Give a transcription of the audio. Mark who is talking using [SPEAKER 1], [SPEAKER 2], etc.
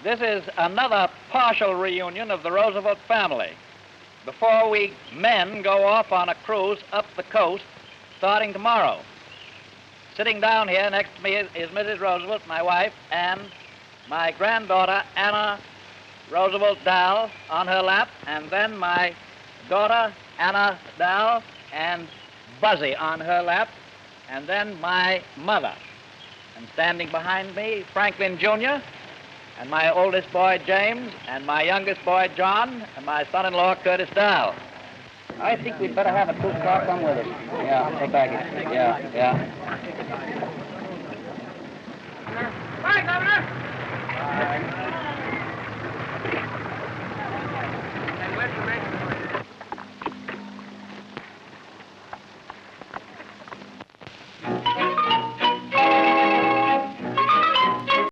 [SPEAKER 1] This is another partial reunion of the Roosevelt family. The 4 men go off on a cruise up the coast starting tomorrow. Sitting down here next to me is Mrs. Roosevelt, my wife, and my granddaughter, Anna Roosevelt Dahl, on her lap, and then my daughter, Anna Dahl, and Buzzy on her lap, and then my mother. And standing behind me, Franklin Jr., and my oldest boy, James, and my youngest boy, John, and my son-in-law, Curtis Dahl. I think we'd better have a two-car come with us. Yeah, take baggage. Yeah.
[SPEAKER 2] Hi, Governor.